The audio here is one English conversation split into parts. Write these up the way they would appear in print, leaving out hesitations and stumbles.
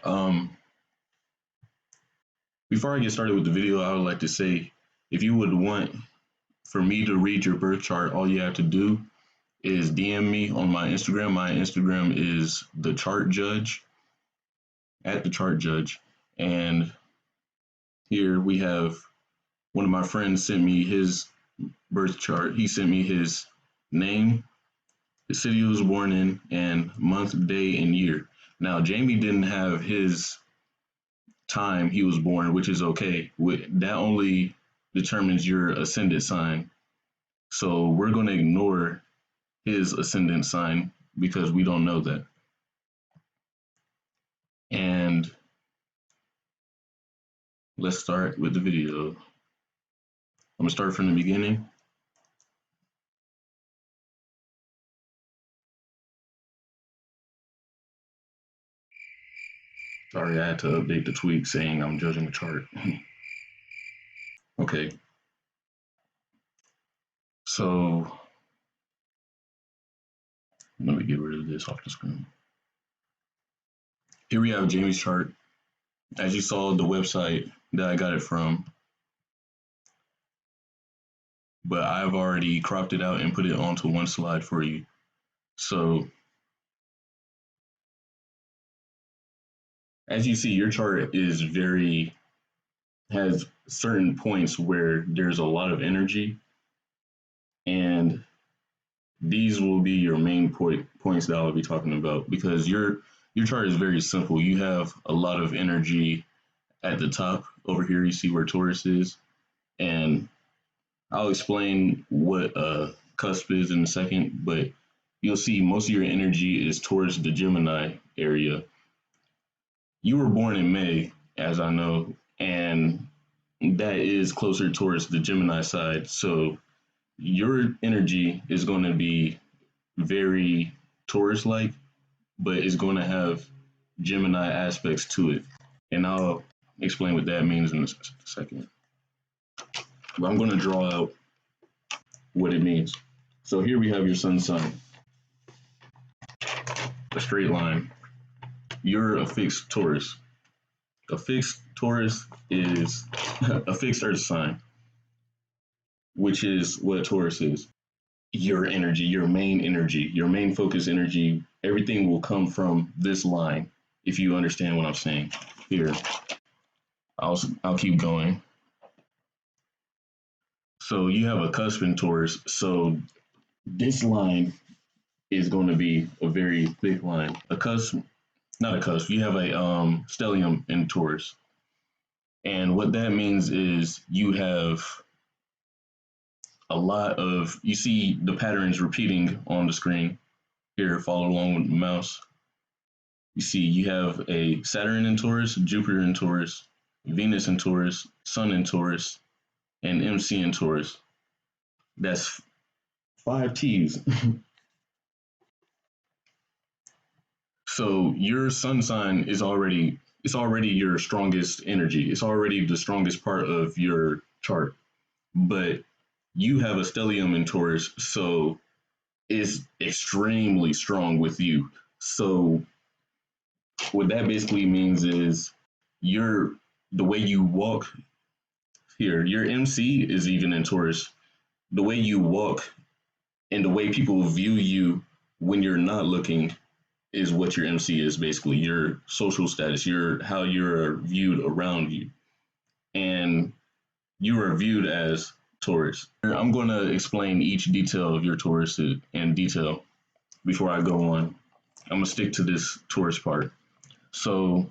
Um, Before I get started with the video, I would like to say if you would want for me to read your birth chart, all you have to do is DM me on my Instagram. My Instagram is the chart judge at the chart judge. And here we have one of my friends sent me his birth chart. He sent me his name, the city he was born in, and month, day, and year. Now, Jamie didn't have his time he was born, which is okay. That only determines your ascendant sign. So we're going to ignore his ascendant sign because we don't know that. And let's start with the video. I'm going to start from the beginning. Sorry, I had to update the tweet saying I'm judging the chart. Okay. So let me get rid of this off the screen. Here we have Jamie's chart. As you saw, the website that I got it from, but I've already cropped it out and put it onto one slide for you. So as you see, your chart has certain points where there's a lot of energy, and these will be your main points that I'll be talking about because your chart is very simple. You have a lot of energy at the top over here. You see where Taurus is, and I'll explain what cusp is in a second, but you'll see most of your energy is towards the Gemini area. You were born in May, as I know, and that is closer towards the Gemini side. So your energy is going to be very Taurus like, but it's going to have Gemini aspects to it. And I'll explain what that means in a second. But I'm going to draw out what it means. So here we have your sun sign, a straight line. You're a fixed Taurus. A fixed Taurus is a fixed earth sign, which is what Taurus is. Your energy, your main focus energy, everything will come from this line, if you understand what I'm saying. Here, I'll keep going. So you have a cusp in Taurus. So this line is going to be a very thick line. A cusp, not a cusp. You have a stellium in Taurus, and what that means is you have a lot of. You see the patterns repeating on the screen. Here, follow along with the mouse. You see, you have a Saturn in Taurus, Jupiter in Taurus, Venus in Taurus, Sun in Taurus, and MC in Taurus. That's 5 T's. So your sun sign is already it's already your strongest energy. It's already the strongest part of your chart. But you have a stellium in Taurus, so it's extremely strong with you. So what that basically means is your the way you walk here, your MC is even in Taurus. The way you walk and the way people view you when you're not looking is what your MC is basically your social status, your how you're viewed around you, and you are viewed as Taurus. I'm going to explain each detail of your Taurus in detail before I go on. I'm gonna stick to this Taurus part. So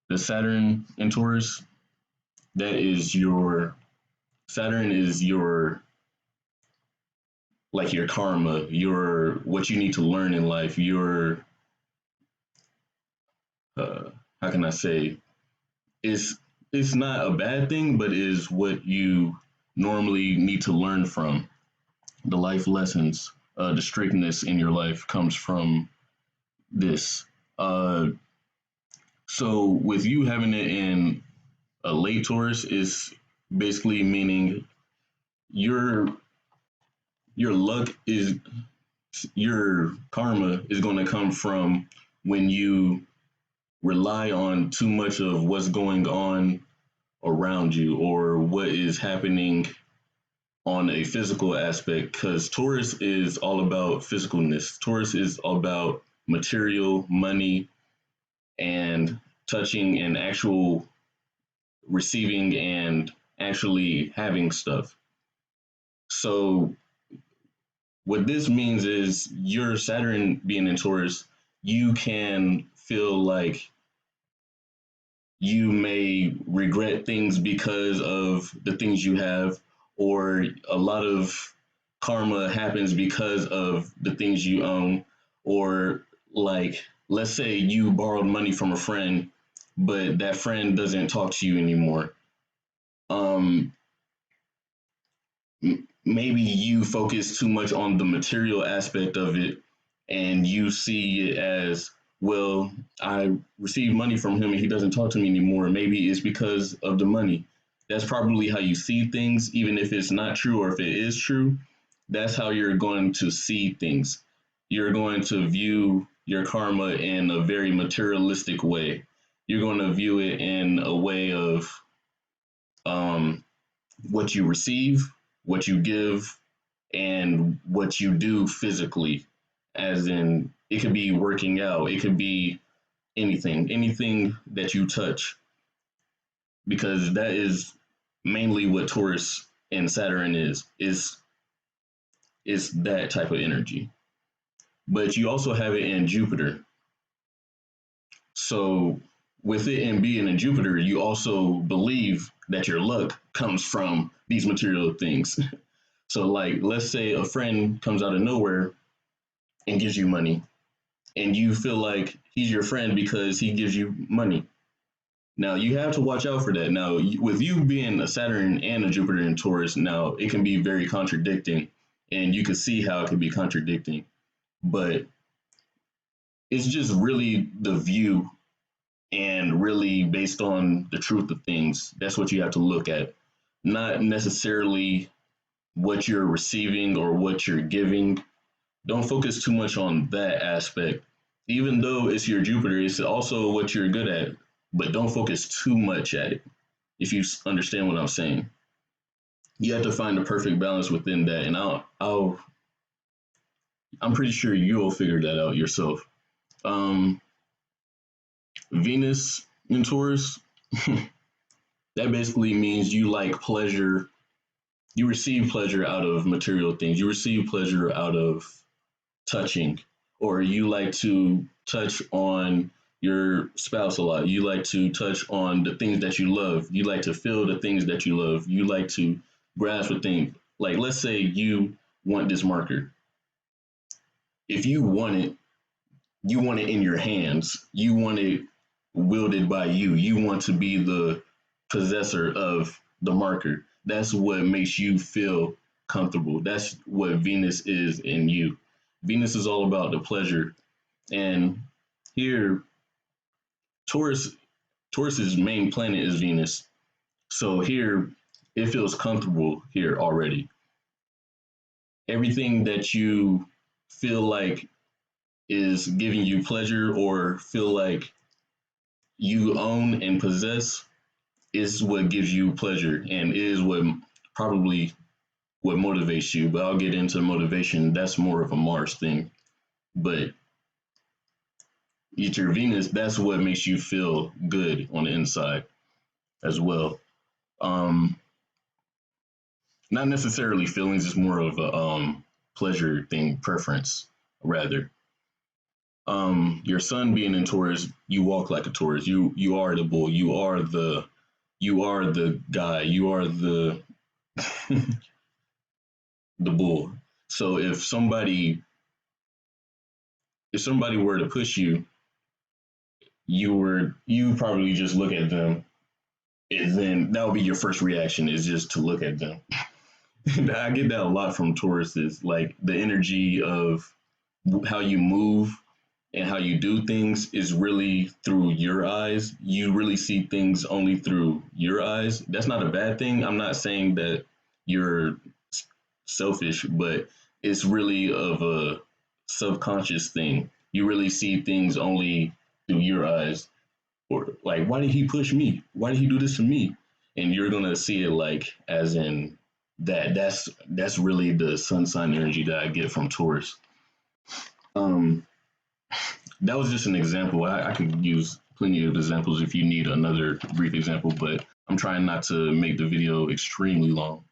the Saturn in Taurus, that is your Saturn is your like your karma, your what you need to learn in life, your how can I say it's it's not a bad thing, but is what you normally need to learn from. The life lessons, the strictness in your life comes from this. So with you having it in a late Taurus is basically meaning your your luck is your karma is going to come from when you rely on too much of what's going on around you or what is happening on a physical aspect, because Taurus is all about physicalness. Taurus is all about material, money, and touching and actual receiving and actually having stuff. So what this means is your Saturn being in Taurus, you can feel like you may regret things because of the things you have, or a lot of karma happens because of the things you own, or like, let's say you borrowed money from a friend, but that friend doesn't talk to you anymore. Um, Maybe you focus too much on the material aspect of it and you see it as, well, I received money from him and he doesn't talk to me anymore. Maybe it's because of the money. That's probably how you see things, even if it's not true, or if it is true, that's how you're going to see things. You're going to view your karma in a very materialistic way. You're going to view it in a way of um, what you receive, what you give, and what you do physically. As in, it could be working out, it could be anything that you touch, because that is mainly what Taurus and Saturn is that type of energy. But you also have it in Jupiter. So with it and being in Jupiter, you also believe that your luck comes from these material things. So like, let's say a friend comes out of nowhere and gives you money, and you feel like he's your friend because he gives you money. Now you have to watch out for that. Now, with you being a Saturn and a Jupiter in Taurus, now it can be very contradicting, and you can see how it can be contradicting. But it's just really the view, and really based on the truth of things. That's what you have to look at, not necessarily what you're receiving or what you're giving. Don't focus too much on that aspect. Even though it's your Jupiter, it's also what you're good at, but don't focus too much at it. If you understand what I'm saying, you have to find the perfect balance within that, and I'm pretty sure you'll figure that out yourself. Um, Venus in Taurus, that basically means you like pleasure. You receive pleasure out of material things. You receive pleasure out of touching, or you like to touch on your spouse a lot. You like to touch on the things that you love. You like to feel the things that you love. You like to grasp a thing. Like, let's say you want this marker. If you want it in your hands. You want it wielded by you. You want to be the possessor of the marker. That's what makes you feel comfortable. That's what Venus is in you. Venus is all about the pleasure. And here, Taurus, Taurus's main planet is Venus. So here, it feels comfortable here already. Everything that you feel like is giving you pleasure or feel like you own and possess is what gives you pleasure and is what probably what motivates you. But I'll get into motivation. That's more of a Mars thing. But your Venus, that's what makes you feel good on the inside as well. Um, Not necessarily feelings, it's more of a pleasure thing, preference rather. Your sun being in Taurus, you walk like a Taurus. You are the bull. You are the guy. You are the the bull. So if somebody were to push you, you probably just look at them, and then that would be your first reaction is just to look at them. I get that a lot from Taurus, is like the energy of how you move and how you do things is really through your eyes. You really see things only through your eyes. That's not a bad thing. I'm not saying that you're selfish, but it's really of a subconscious thing. You really see things only through your eyes. or like, why did he push me? Why did he do this to me? And you're gonna see it like as in that. That's really the sun sign energy that I get from Taurus. Um, that was just an example. I could use plenty of examples if you need another brief example, but I'm trying not to make the video extremely long.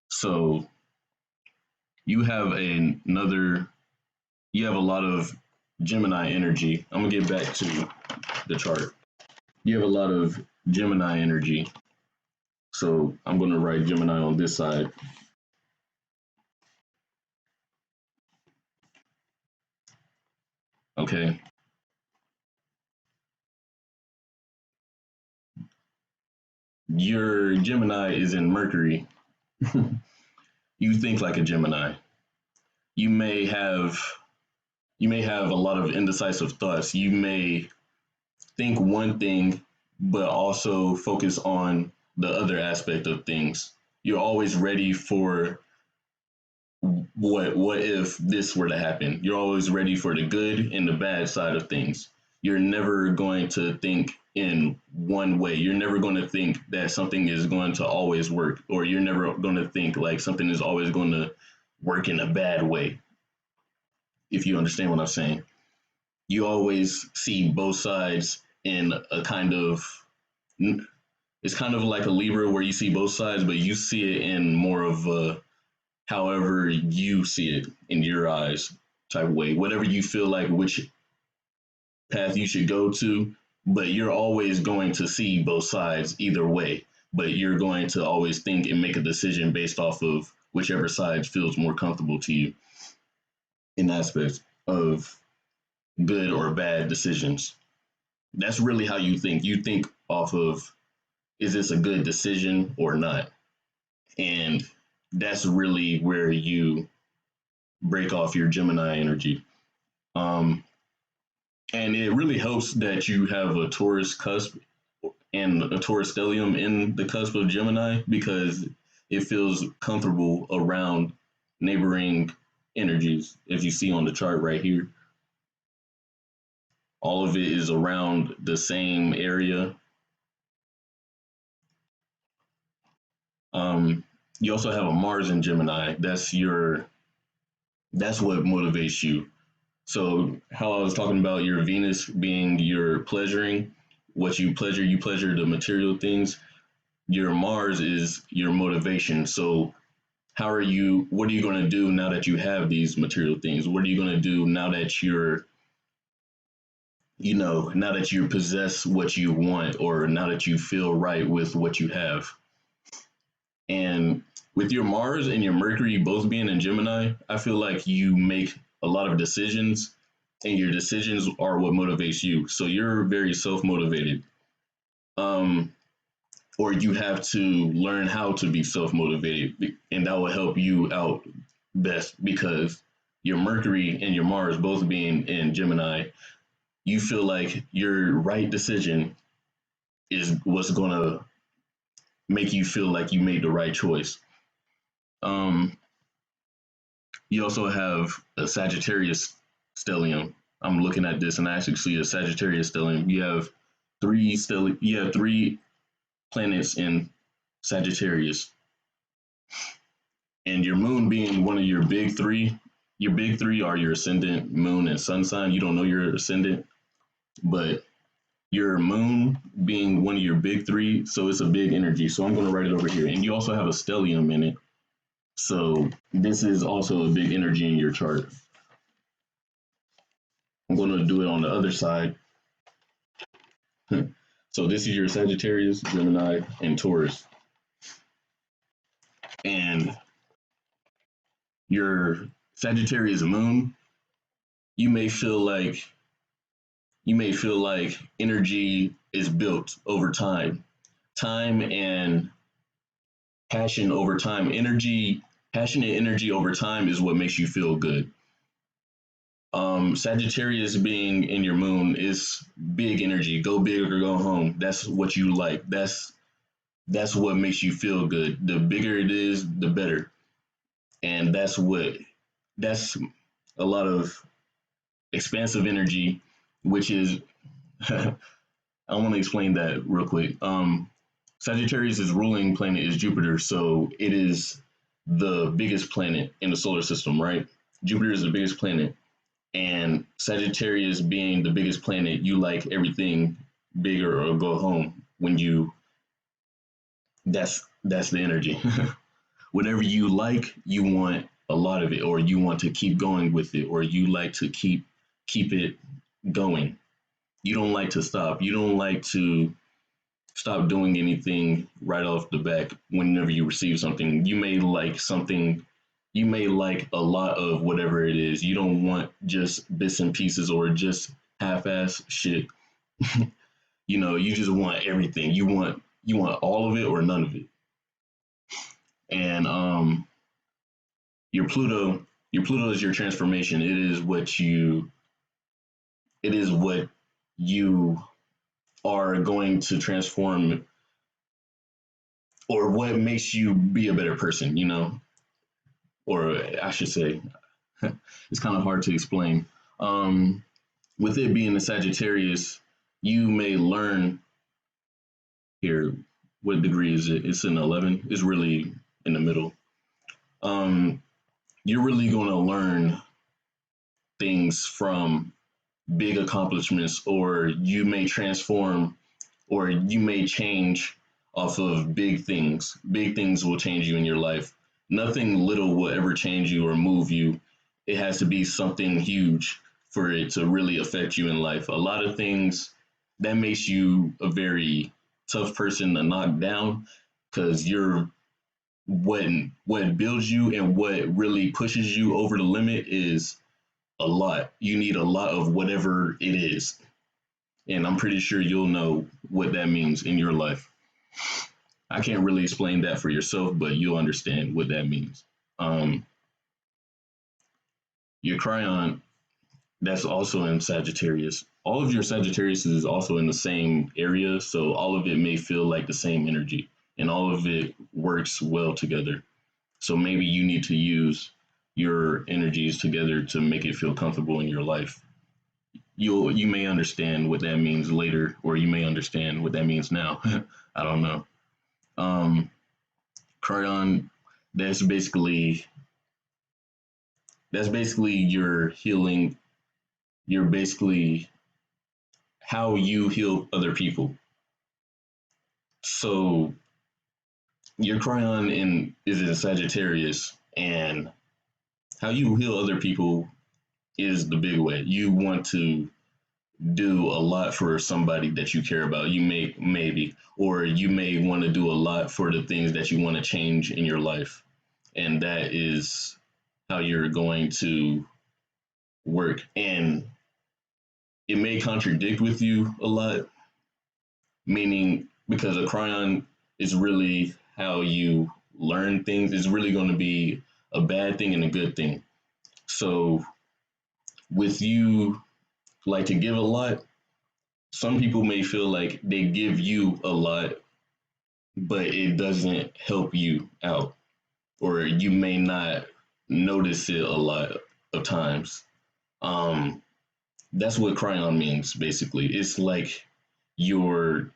So you have another, you have a lot of Gemini energy. I'm gonna get back to the chart. You have a lot of Gemini energy. So I'm gonna write Gemini on this side. Okay. Your Gemini is in Mercury. You think like a Gemini. You may have you may have a lot of indecisive thoughts. You may think one thing, but also focus on the other aspect of things. You're always ready for what if this were to happen. You're always ready for the good and the bad side of things. You're never going to think in one way. You're never going to think that something is going to always work, or you're never going to think like something is always going to work in a bad way, if you understand what I'm saying. You always see both sides in a kind of, it's kind of like a Libra where you see both sides, but you see it in more of a however you see it in your eyes type of way, whatever you feel like which path you should go to, but you're always going to see both sides either way, but you're going to always think and make a decision based off of whichever side feels more comfortable to you in aspects of good or bad decisions. That's really how you think. You think off of, is this a good decision or not? And that's really where you break off your Gemini energy. Um, and it really helps that you have a Taurus cusp and a Taurus stellium in the cusp of Gemini because it feels comfortable around neighboring energies. If you see on the chart right here, all of it is around the same area. Um, you also have a Mars in Gemini. That's what motivates you. So how I was talking about your Venus being your pleasuring, what you pleasure the material things. Your Mars is your motivation. So what are you going to do now that you have these material things? What are you going to do now that now that you possess what you want or now that you feel right with what you have? And with your Mars and your Mercury both being in Gemini, I feel like you make a lot of decisions and your decisions are what motivates you. So you're very self motivated. Um, or you have to learn how to be self motivated, and that will help you out best because your Mercury and your Mars both being in Gemini, you feel like your right decision is what's going to make you feel like you made the right choice. Um, you also have a Sagittarius stellium. I'm looking at this and I actually see a Sagittarius stellium. You have three planets in Sagittarius, and your moon being one of your big three. Your big three are your ascendant, moon, and sun sign. You don't know your ascendant, but your moon being one of your big three, so it's a big energy. So I'm going to write it over here. And you also have a stellium in it. So this is also a big energy in your chart. I'm going to do it on the other side. So this is your Sagittarius, Gemini, and Taurus. And your Sagittarius moon, you may feel like energy is built over time. Time and passion over time. Passion and energy over time is what makes you feel good. Sagittarius being in your moon is big energy. Go big or go home. That's what you like. That's what makes you feel good. The bigger it is, the better. And that's a lot of expansive energy, which is I want to explain that real quick. Sagittarius' ruling planet is Jupiter, so it is the biggest planet in the solar system, right? Jupiter is the biggest planet, and Sagittarius being the biggest planet, you like everything bigger or go home when you. That's the energy. Whatever you like, you want a lot of it, or you want to keep going with it, or you like to keep it going. You don't like to stop. You don't like to stop doing anything right off the back whenever you receive something. You may like something, you may like a lot of whatever it is. You don't want just bits and pieces or just half ass shit. You just want everything. You want all of it or none of it. And your Pluto, your Pluto is your transformation. It is what you are going to transform, or what makes you be a better person, or I should say, it's kind of hard to explain. Um, with it being a Sagittarius, you may learn here. What degree is it? It's an 11. It's really in the middle. Um, you're really going to learn things from big accomplishments, or you may transform, or you may change off of big things. Big things will change you in your life. Nothing little will ever change you or move you. It has to be something huge for it to really affect you in life. A lot of things that makes you a very tough person to knock down, because you're what builds you and what really pushes you over the limit is a lot. You need a lot of whatever it is. And I'm pretty sure you'll know what that means in your life. I can't really explain that for yourself, but you'll understand what that means. Um, your Cryon, that's also in Sagittarius. All of your Sagittarius is also in the same area, so all of it may feel like the same energy, and all of it works well together. So maybe you need to use your energies together to make it feel comfortable in your life. You may understand what that means later, or you may understand what that means now. I don't know. Um, Cryon, that's basically that's basically your healing. You're basically how you heal other people. So your Cryon is in Sagittarius, and how you heal other people is the big way. You want to do a lot for somebody that you care about. You may maybe, or you may want to do a lot for the things that you want to change in your life, and that is how you're going to work. And it may contradict with you a lot, meaning because a cryon is really how you learn things. It's really going to be a bad thing and a good thing. So with you like to give a lot, some people may feel like they give you a lot, but it doesn't help you out, or you may not notice it a lot of times. Um, that's what cryon means basically. It's like your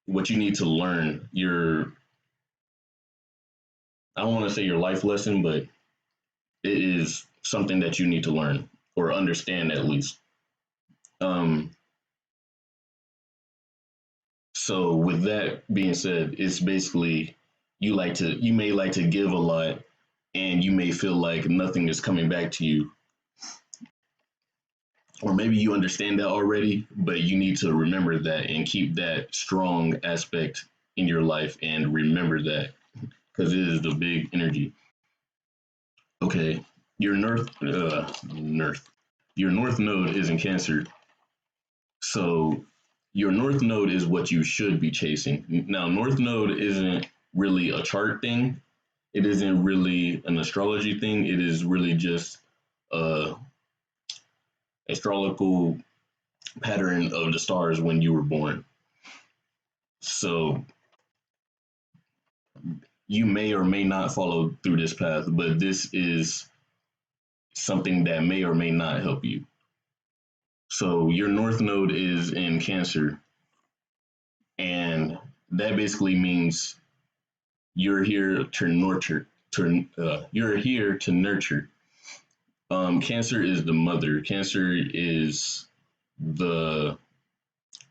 what you need to learn. Your I don't want to say your life lesson, but it is something that you need to learn or understand at least. Um, so with that being said, it's basically you may like to give a lot, and you may feel like nothing is coming back to you, or maybe you understand that already, but you need to remember that and keep that strong aspect in your life and remember that, because it is the big energy. Okay, your north your north node is in Cancer, so your north node is what you should be chasing. Now, north node isn't really a chart thing. It isn't really an astrology thing. It is really just a astrological pattern of the stars when you were born. So you may or may not follow through this path, but this is something that may or may not help you. So your north node is in Cancer. and that basically means you're here to nurture. You're here to nurture. Cancer is the mother. Cancer is the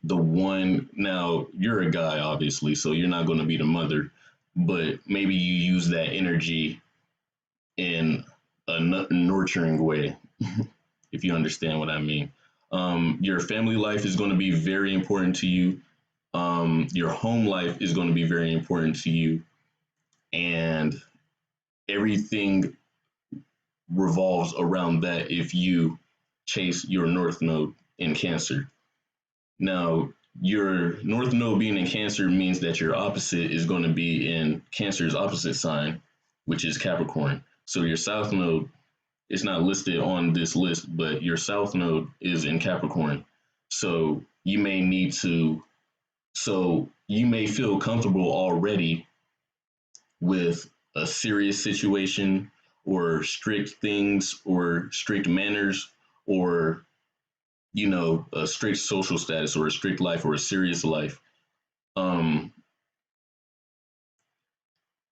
the one. Now you're a guy, obviously, so you're not going to be the mother, but maybe you use that energy in a nurturing way, if you understand what I mean. Your family life is going to be very important to you. Your home life is going to be very important to you, and everything revolves around that if you chase your North Node in Cancer. Now, your North Node being in Cancer means that your opposite is going to be in Cancer's opposite sign, which is Capricorn. So your South Node is not listed on this list, but your South Node is in Capricorn. So you may need to, so you may feel comfortable already with a serious situation or strict things or strict manners or a strict social status or a strict life or a serious life. um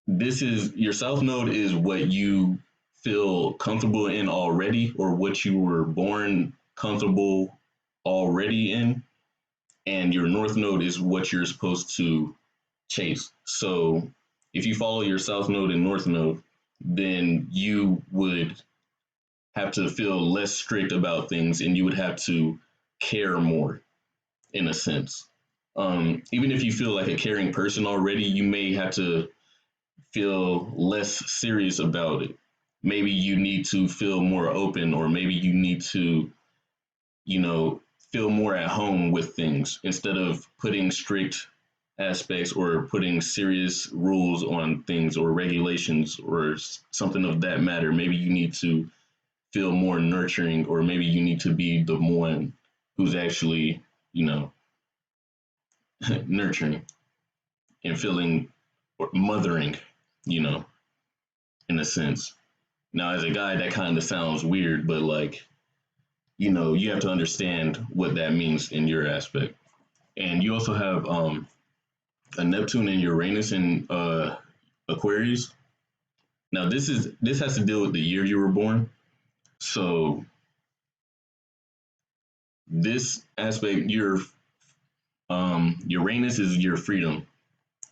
this is your south node is what you feel comfortable in already or what you were born comfortable already in, and your north node is what you're supposed to chase. So if you follow your south node and north node, then you would have to feel less strict about things and you would have to care more in a sense. Even if you feel like a caring person already, you may have to feel less serious about it. Maybe you need to feel more open, or maybe you need to, you know, feel more at home with things instead of putting strict aspects or putting serious rules on things or regulations or something of that matter. Maybe you need to feel more nurturing, or maybe you need to be the one who's actually, you know, nurturing and feeling or mothering, you know, in a sense. Now, as a guy, that kind of sounds weird, but like, you have to understand what that means in your aspect. And you also have a Neptune and Uranus in Aquarius. Now, this has to deal with the year you were born. So this aspect, your Uranus is your freedom.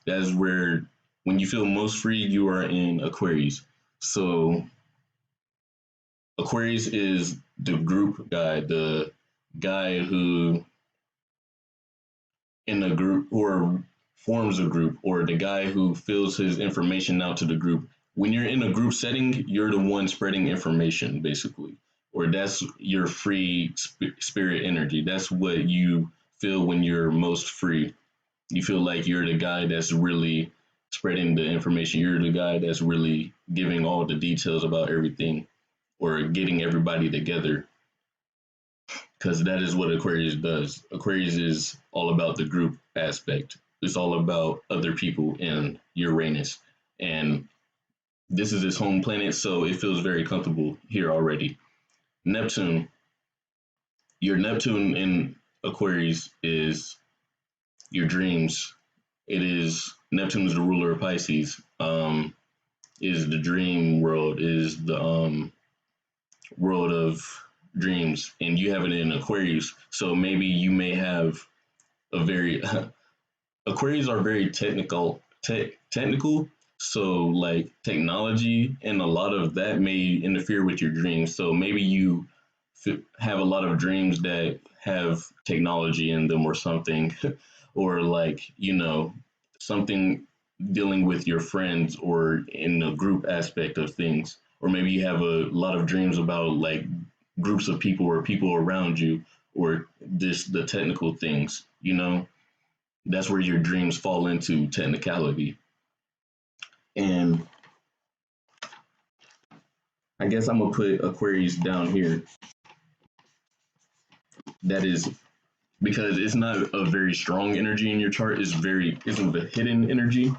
That's where when you feel most free, you are in Aquarius. So Aquarius is the group guy, the guy who in a group or forms a group, or the guy who fills his information out to the group. When you're in a group setting, you're the one spreading information, basically, or that's your free spirit energy. That's what you feel when you're most free. You feel like you're the guy that's really spreading the information. You're the guy that's really giving all the details about everything or getting everybody together, because that is what Aquarius does. Aquarius is all about the group aspect. It's all about other people in Uranus. And this is his home planet, so it feels very comfortable here already. Neptune, your Neptune in Aquarius is your dreams. It is Neptune is the ruler of Pisces. Is the dream world, is the world of dreams, and you have it in Aquarius. So maybe you may have a very Aquarius are very technical. So like technology and a lot of that may interfere with your dreams. So maybe you have a lot of dreams that have technology in them or something, or like something dealing with your friends or in the group aspect of things, or maybe you have a lot of dreams about like groups of people or people around you, or the technical things. That's where your dreams fall into technicality. And I guess I'm gonna put Aquarius down here. That is because it's not a very strong energy in your chart. It's a hidden energy.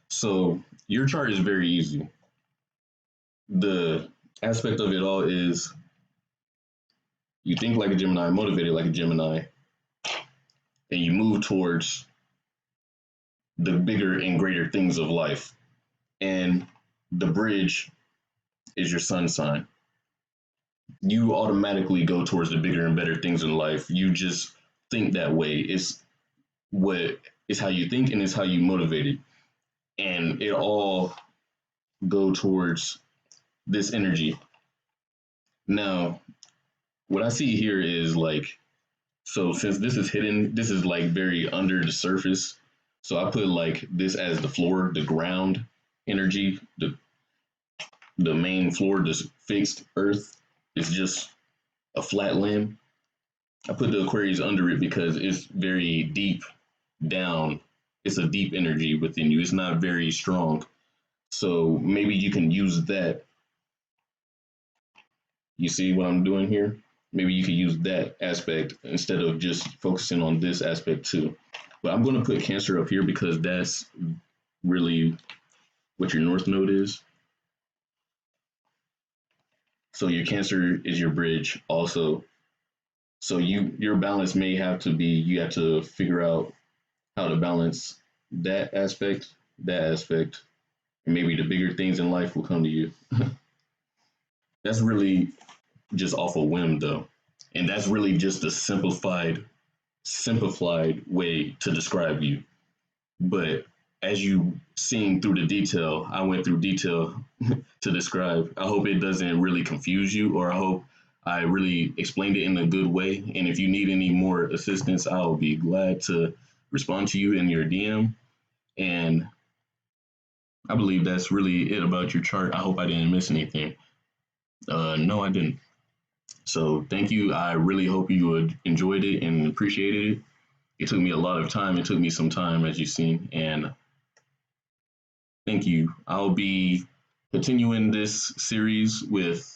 So your chart is very easy. The aspect of it all is you think like a Gemini, motivated like a Gemini, and you move towards the bigger and greater things of life. And the bridge is your sun sign. You automatically go towards the bigger and better things in life. You just think that way. It's what it's how you think and it's how you motivate it. And it all go towards this energy. Now, what I see here is like, so since this is hidden, this is like very under the surface. So I put like this as the floor, the ground energy, the main floor, this fixed earth is just a flat land. I put the Aquarius under it because it's very deep down. It's a deep energy within you. It's not very strong. So maybe you can use that. You see what I'm doing here? Maybe you could use that aspect instead of just focusing on this aspect too. But I'm going to put Cancer up here because that's really what your North Node is. So your Cancer is your bridge also. So your balance may have to be you have to figure out how to balance that aspect, and maybe the bigger things in life will come to you. That's really just off a whim though. And that's really just a simplified way to describe you. But as you seeing through the detail, I went through detail to describe. I hope it doesn't really confuse you, or I hope I really explained it in a good way. And if you need any more assistance, I'll be glad to respond to you in your DM. And I believe that's really it about your chart. I hope I didn't miss anything. No, I didn't. So thank you. I really hope you enjoyed it and appreciated it. It took me a lot of time. It took me some time, as you've seen, and thank you. I'll be continuing this series with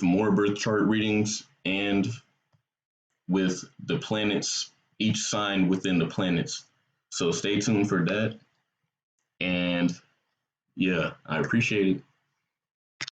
more birth chart readings and with the planets, each sign within the planets. So stay tuned for that. And yeah, I appreciate it.